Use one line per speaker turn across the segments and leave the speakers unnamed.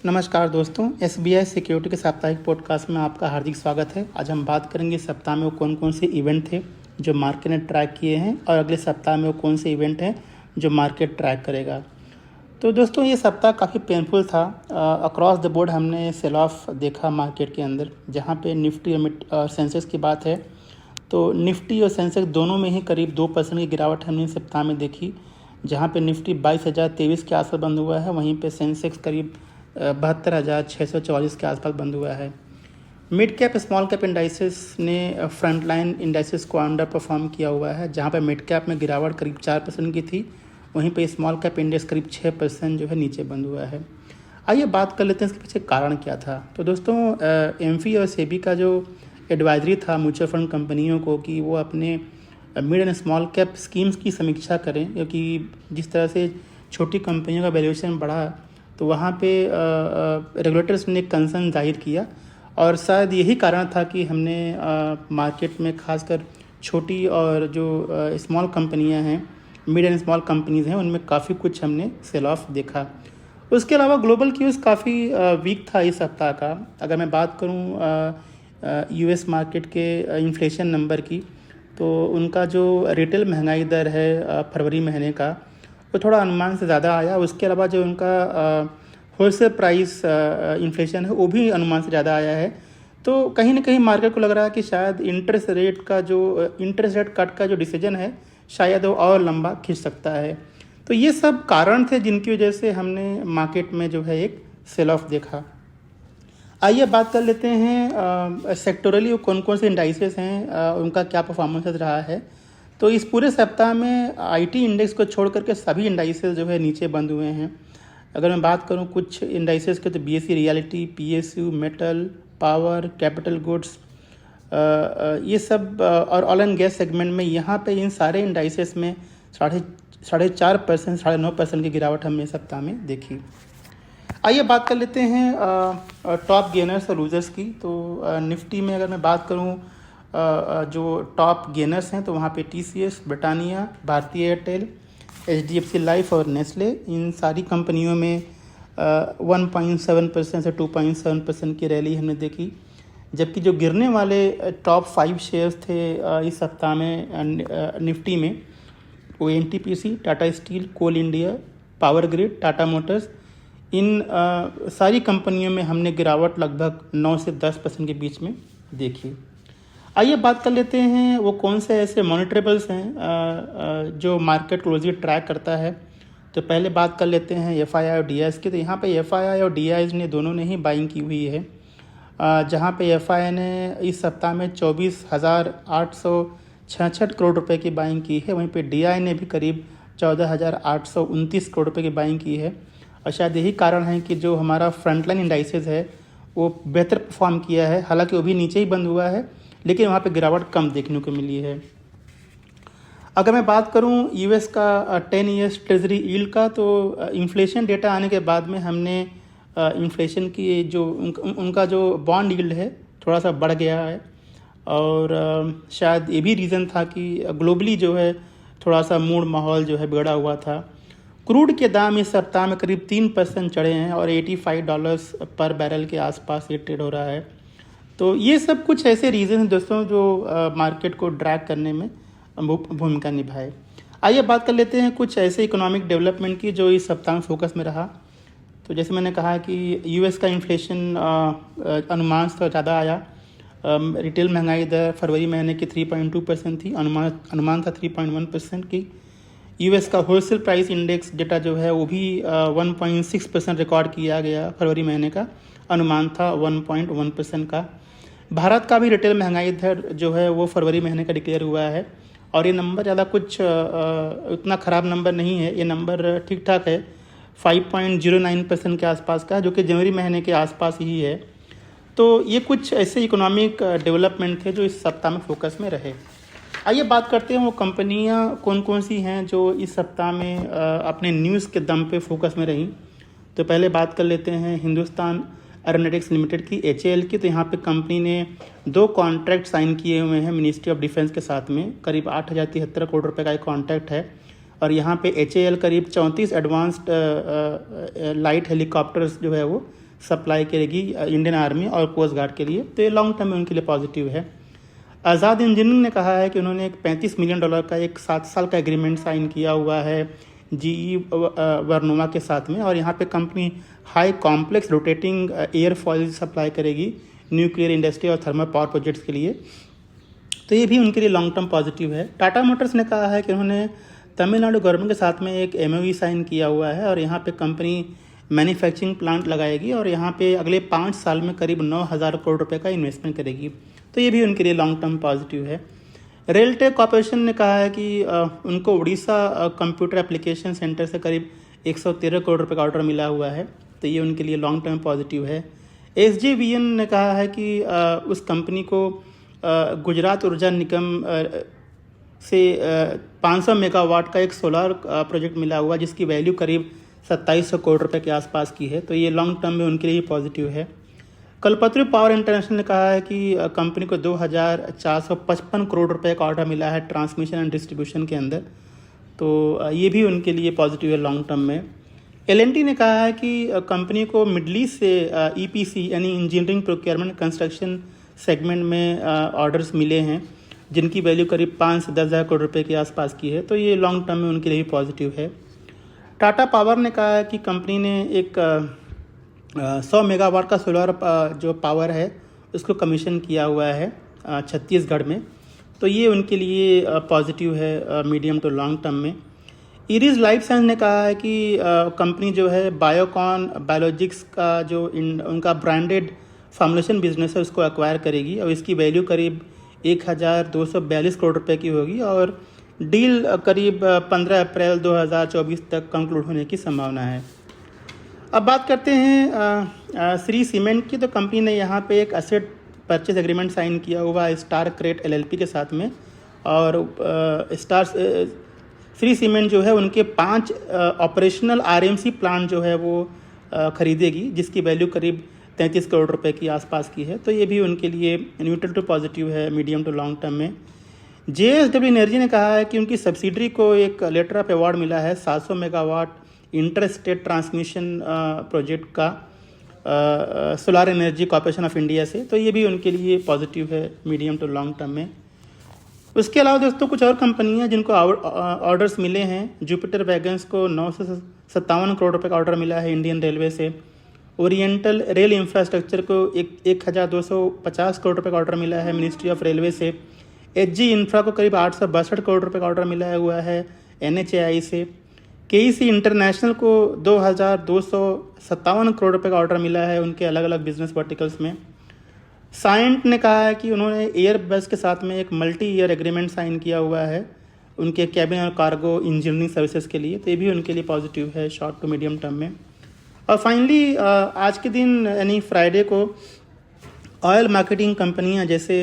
नमस्कार दोस्तों, SBI security के साप्ताहिक पॉडकास्ट में आपका हार्दिक स्वागत है। आज हम बात करेंगे सप्ताह में वो कौन कौन से इवेंट थे जो मार्केट ने ट्रैक किए हैं और अगले सप्ताह में वो कौन से इवेंट हैं जो मार्केट ट्रैक करेगा। तो दोस्तों, ये सप्ताह काफ़ी पेनफुल था। अक्रॉस द बोर्ड हमने सेल ऑफ देखा मार्केट के अंदर। जहाँ पे निफ्टी और सेंसेक्स की बात है तो निफ्टी और सेंसेक्स दोनों में ही करीब 2% की गिरावट हमने इस सप्ताह में देखी। जहाँ पे निफ्टी 22,023 के आसपास बंद हुआ है, वहीं पे सेंसेक्स करीब 72,644 के आसपास बंद हुआ है। Mid cap small cap indices ने फ्रंट लाइन इंडाइसेस को अंडर परफॉर्म किया हुआ है। जहाँ पे मिड कैप में गिरावट करीब 4% की थी, वहीं पे स्मॉल कैप इंडेक्स करीब 6% जो है नीचे बंद हुआ है। आइए बात कर लेते हैं इसके पीछे कारण क्या था। तो दोस्तों, एमफी और सेबी का जो एडवाइजरी था म्यूचुअल फंड कंपनियों को कि वो अपने mid and small cap schemes की समीक्षा करें, क्योंकि जिस तरह से छोटी कंपनियों का वैल्यूएशन बढ़ा तो वहाँ पे रेगुलेटर्स ने कंसर्न जाहिर किया और शायद यही कारण था कि हमने मार्केट में खासकर छोटी और जो स्मॉल कंपनियां हैं, मिड एंड स्मॉल कंपनीज़ हैं, उनमें काफ़ी कुछ हमने सेल ऑफ देखा। उसके अलावा ग्लोबल क्यूज़ काफ़ी वीक था इस सप्ताह का। अगर मैं बात करूं यूएस मार्केट के इन्फ्लेशन नंबर की, तो उनका जो रिटेल महंगाई दर है फरवरी महीने का, वो थोड़ा अनुमान से ज़्यादा आया। उसके अलावा जो उनका होलसेल प्राइस इन्फ्लेशन है वो भी अनुमान से ज़्यादा आया है। तो कहीं ना कहीं मार्केट को लग रहा है कि शायद इंटरेस्ट रेट कट का जो डिसीजन है शायद वो और लंबा खींच सकता है। तो ये सब कारण थे जिनकी वजह से हमने मार्केट में जो है एक सेल ऑफ देखा। आइए बात कर लेते हैं सेक्टोरली कौन कौन से इंडाइसेस हैं, उनका क्या परफॉर्मेंस रहा है। तो इस पूरे सप्ताह में आईटी इंडेक्स को छोड़ करके सभी इंडाइसेस जो है नीचे बंद हुए हैं। अगर मैं बात करूं कुछ इंडाइसेस के, तो BSE reality, PSU, metal, power, capital goods, ये सब और ऑयल एंड गैस सेगमेंट में, यहाँ पे इन सारे इंडाइसेस में 4.5%, 9.5% की गिरावट हमने सप्ताह में देखी। आइए बात कर लेते हैं टॉप गेनर्स और लूजर्स की। तो निफ्टी में अगर मैं बात करूं, जो टॉप गेनर्स हैं तो वहाँ पे टीसीएस, ब्रिटानिया, भारतीय एयरटेल, एचडीएफसी लाइफ और नेस्ले, इन सारी कंपनियों में 1.7% से 2.7% की रैली हमने देखी। जबकि जो गिरने वाले टॉप 5 शेयर्स थे इस सप्ताह में निफ्टी में, वो NTPC, Tata Steel, Coal India, Power Grid, Tata Motors, इन सारी कंपनियों में हमने गिरावट लगभग 9 से 10% के बीच में देखी। आइए बात कर लेते हैं वो कौन से ऐसे मॉनिटरेबल्स हैं जो मार्केट क्लोजली ट्रैक करता है। तो पहले बात कर लेते हैं एफआईआई और डीआईएस की। तो यहाँ पे एफआईआई और डीआईएस ने दोनों ने ही बाइंग की हुई है। जहाँ पे एफआईआई ने इस सप्ताह में 24,866 करोड़ रुपए की बाइंग की है, वहीं पे डीआई ने भी करीब 14,829 करोड़ रुपए की बाइंग की है। और शायद यही कारण है कि जो हमारा फ्रंटलाइन इंडाइसेस है वो बेहतर परफॉर्म किया है। हालांकि वो भी नीचे ही बंद हुआ है, लेकिन वहाँ पे गिरावट कम देखने को मिली है। अगर मैं बात करूँ यूएस का 10 ईयर्स ट्रेजरी यील्ड का, तो इन्फ्लेशन डेटा आने के बाद में हमने इन्फ्लेशन की जो उनका जो बॉन्ड यील्ड है थोड़ा सा बढ़ गया है। और शायद ये भी रीज़न था कि ग्लोबली जो है थोड़ा सा मूड माहौल जो है बिगड़ा हुआ था। क्रूड के दाम इस सप्ताह में करीब 3% चढ़े हैं और $85 पर बैरल के आसपास ये ट्रेड हो रहा है। तो ये सब कुछ ऐसे रीज़न हैं दोस्तों जो मार्केट को ड्रैग करने में भूमिका निभाए। आइए बात कर लेते हैं कुछ ऐसे इकोनॉमिक डेवलपमेंट की जो इस सप्ताह में फोकस में रहा। तो जैसे मैंने कहा कि यूएस का इन्फ्लेशन अनुमान से ज़्यादा आया। रिटेल महंगाई दर फरवरी महीने की 3.2% थी, अनुमान था 3.1% की। यूएस का होलसेल प्राइस इंडेक्स डेटा जो है वो भी 1.6% रिकॉर्ड किया गया फरवरी महीने का, अनुमान था 1.1% का। भारत का भी रिटेल महंगाई दर जो है वो फरवरी महीने का डिक्लेयर हुआ है और ये नंबर ज़्यादा कुछ उतना ख़राब नंबर नहीं है। ये नंबर ठीक ठाक है, 5.09% के आसपास का, जो कि जनवरी महीने के आसपास ही है। तो ये कुछ ऐसे इकोनॉमिक डेवलपमेंट थे जो इस सप्ताह में फोकस में रहे। आइए बात करते हैं वो कंपनियां कौन कौन सी हैं जो इस सप्ताह में अपने न्यूज़ के दम पे फोकस में रहीं। तो पहले बात कर लेते हैं हिंदुस्तान एरोनॉटिक्स लिमिटेड की, एचएएल की। तो यहाँ पे कंपनी ने 2 कॉन्ट्रैक्ट साइन किए हुए हैं मिनिस्ट्री ऑफ डिफेंस के साथ में। करीब 8,073 करोड़ रुपए का एक कॉन्ट्रैक्ट है और यहाँ पे एचएएल करीब 34 एडवांस्ड लाइट हेलीकॉप्टर्स जो है वो सप्लाई करेगी इंडियन आर्मी और कोस्ट गार्ड के लिए, तो ये लॉन्ग टर्म में उनके लिए पॉजिटिव है। आज़ाद इंजीनियरिंग ने कहा है कि उन्होंने एक $35 मिलियन का एक 7 साल का एग्रीमेंट साइन किया हुआ है GE वर्नोवा के साथ में, और यहाँ पे company high complex rotating airfoil supply करेगी न्यूक्लियर इंडस्ट्री और थर्मल पावर प्रोजेक्ट्स के लिए, तो ये भी उनके लिए लॉन्ग टर्म पॉजिटिव है। टाटा मोटर्स ने कहा है कि उन्होंने तमिलनाडु गवर्नमेंट के साथ में एक MOU साइन किया हुआ है और यहाँ पे कंपनी मैन्युफैक्चरिंग प्लांट लगाएगी और यहाँ पे अगले 5 साल में करीब 9,000 करोड़ रुपए का इन्वेस्टमेंट करेगी, तो ये भी उनके लिए लॉन्ग टर्म पॉजिटिव है। रेलटेक कॉर्पोरेशन ने कहा है कि उनको उड़ीसा कंप्यूटर एप्लीकेशन सेंटर से करीब 113 करोड़ रुपए का ऑर्डर मिला हुआ है, तो ये उनके लिए लॉन्ग टर्म पॉजिटिव है। SJVN ने कहा है कि उस कंपनी को गुजरात ऊर्जा निगम से 500 मेगावाट का एक सोलर प्रोजेक्ट मिला हुआ जिसकी वैल्यू करीब 2700 करोड़ रुपए के आसपास की है, तो ये लॉन्ग टर्म में उनके लिए पॉजिटिव है। कल्पतरु पावर इंटरनेशनल ने कहा है कि कंपनी को 2,455 करोड़ रुपए का ऑर्डर मिला है ट्रांसमिशन एंड डिस्ट्रीब्यूशन के अंदर, तो ये भी उनके लिए पॉजिटिव है लॉन्ग टर्म में। L&T ने कहा है कि कंपनी को मिडल ईस्ट से EPC यानी इंजीनियरिंग प्रोक्योरमेंट कंस्ट्रक्शन सेगमेंट में ऑर्डर्स मिले हैं जिनकी वैल्यू करीब 5 से 10,000 करोड़ रुपए के आसपास की है, तो ये लॉन्ग टर्म में उनके लिए पॉजिटिव है। टाटा पावर ने कहा है कि कंपनी ने एक 100 मेगावाट का सोलर जो पावर है उसको कमीशन किया हुआ है छत्तीसगढ़ में, तो ये उनके लिए पॉजिटिव है मीडियम टू लॉन्ग टर्म में। इरिस लाइफ साइंस ने कहा है कि कंपनी जो है बायोकॉन बायोलॉजिक्स का जो उनका ब्रांडेड फॉर्मुलेशन बिजनेस है उसको एक्वायर करेगी और इसकी वैल्यू करीब 1,242 करोड़ रुपए की होगी और डील करीब 15 अप्रैल 2024 तक कंक्लूड होने की संभावना है। अब बात करते हैं श्री सीमेंट की, तो कंपनी ने यहाँ पे एक एसेट परचेज एग्रीमेंट साइन किया हुआ है स्टार क्रेट LLP के साथ में, और श्री सीमेंट जो है उनके 5 ऑपरेशनल RMC प्लांट जो है वो खरीदेगी जिसकी वैल्यू करीब 33 करोड़ रुपए की आसपास की है, तो ये भी उनके लिए न्यूट्रल टू पॉजिटिव है मीडियम टू लॉन्ग टर्म में। JSW एनर्जी ने कहा है कि उनकी सब्सिडरी को एक लेटर ऑफ अवार्ड मिला है 700 megawatt inter state transmission project का solar energy corporation of India से, तो ये भी उनके लिए पॉजिटिव है मीडियम टू लॉन्ग टर्म में। उसके अलावा दोस्तों कुछ और कंपनियां जिनको ऑर्डर्स मिले हैं, जुपिटर वैगन्स को 957 करोड़ रुपए का ऑर्डर मिला है इंडियन रेलवे से। ओरिएंटल रेल इंफ्रास्ट्रक्चर को 1,250 करोड़ रुपए का ऑर्डर मिला है मिनिस्ट्री ऑफ रेलवे से। HG इंफ्रा को करीब 862 करोड़ रुपए का ऑर्डर मिला हुआ है NHAI से। KEC इंटरनेशनल को 2,257 करोड़ रुपए का ऑर्डर मिला है उनके अलग अलग बिजनेस वर्टिकल्स में। साइंट ने कहा है कि उन्होंने एयरबस के साथ में एक मल्टी ईयर एग्रीमेंट साइन किया हुआ है उनके कैबिन और कार्गो इंजीनियरिंग सर्विसेज के लिए, तो ये भी उनके लिए पॉजिटिव है शॉर्ट टू मीडियम टर्म में। और फाइनली आज के दिन यानी फ्राइडे को ऑयल मार्केटिंग कंपनियां जैसे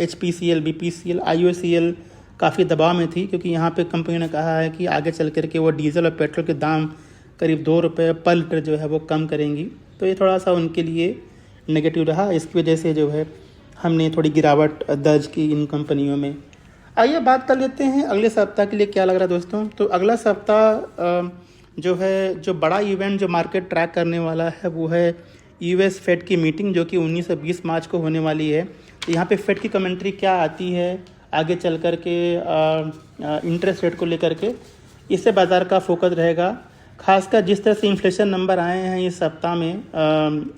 HPCL, BPCL, IOCL काफ़ी दबाव में थी क्योंकि यहाँ पे कंपनी ने कहा है कि आगे चल कर के वो डीजल और पेट्रोल के दाम करीब 2 रुपये पर लीटर जो है वो कम करेंगी, तो ये थोड़ा सा उनके लिए नेगेटिव रहा। इसकी वजह से जो है हमने थोड़ी गिरावट दर्ज की इन कंपनियों में। आइए बात कर लेते हैं अगले सप्ताह के लिए क्या लग रहा है दोस्तों। तो अगला सप्ताह जो है जो बड़ा इवेंट जो मार्केट ट्रैक करने वाला है वो है US फेड की मीटिंग जो कि 19 से 20 मार्च को होने वाली है। तो यहाँ पे फेड की कमेंट्री क्या आती है आगे चल कर के इंटरेस्ट रेट को लेकर के, इससे बाज़ार का फोकस रहेगा। खासकर जिस तरह से इन्फ्लेशन नंबर आए हैं इस सप्ताह में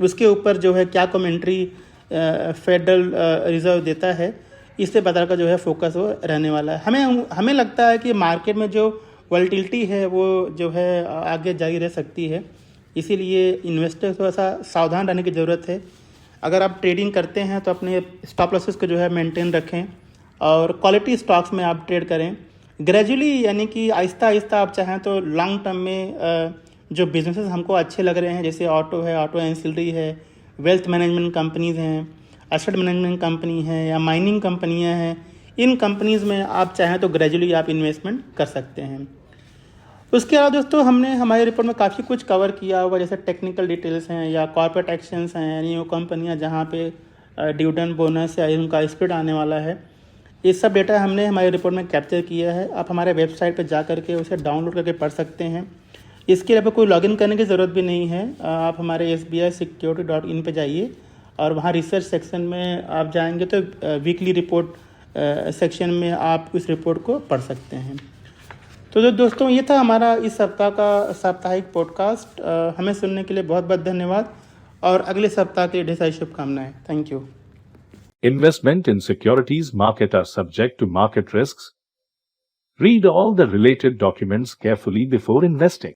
उसके ऊपर जो है क्या कमेंट्री फेडरल रिजर्व देता है, इससे बाज़ार का जो है फोकस वो रहने वाला है। हमें लगता है कि मार्केट में जो वॉलेटिलिटी है वो जो है आगे जारी रह सकती है, इसीलिए इन्वेस्टर थोड़ा सा सावधान रहने की ज़रूरत है। अगर आप ट्रेडिंग करते हैं तो अपने स्टॉप लॉसेस को जो है मेंटेन रखें और क्वालिटी स्टॉक्स में आप ट्रेड करें ग्रेजुअली, यानी कि आहिस्ता आहिस्ता आप चाहें तो लॉन्ग टर्म में जो बिजनेसेस हमको अच्छे लग रहे हैं जैसे ऑटो है, ऑटो एंसिलरी है, वेल्थ मैनेजमेंट कंपनीज़ हैं, एसेट मैनेजमेंट कंपनी है या माइनिंग कंपनियां हैं, इन कंपनीज़ में आप चाहें तो ग्रेजुअली आप इन्वेस्टमेंट कर सकते हैं। उसके अलावा दोस्तों हमने हमारे रिपोर्ट में काफ़ी कुछ कवर किया हुआ, जैसे टेक्निकल डिटेल्स हैं या कॉर्पोरेट एक्शंस हैं, यानी वो कंपनियां जहां पे डिविडेंड बोनस या उनका स्प्लिट आने वाला है, ये सब डेटा हमने हमारे रिपोर्ट में कैप्चर किया है। आप हमारे वेबसाइट पर जा करके उसे डाउनलोड करके पढ़ सकते हैं। इसके लिए आपको कोई लॉगिन करने की ज़रूरत भी नहीं है। आप हमारे sbisecurity.in पे जाइए और वहाँ रिसर्च सेक्शन में आप जाएंगे तो वीकली रिपोर्ट सेक्शन में आप इस रिपोर्ट को पढ़ सकते हैं। तो जो दोस्तों, ये था हमारा इस सप्ताह का साप्ताहिक पॉडकास्ट। हमें सुनने के लिए बहुत बहुत धन्यवाद और अगले सप्ताह के लिए ढेर सारी शुभकामनाएं। Thank you.
Investment in securities market are subject to market risks. Read all the related documents carefully before investing.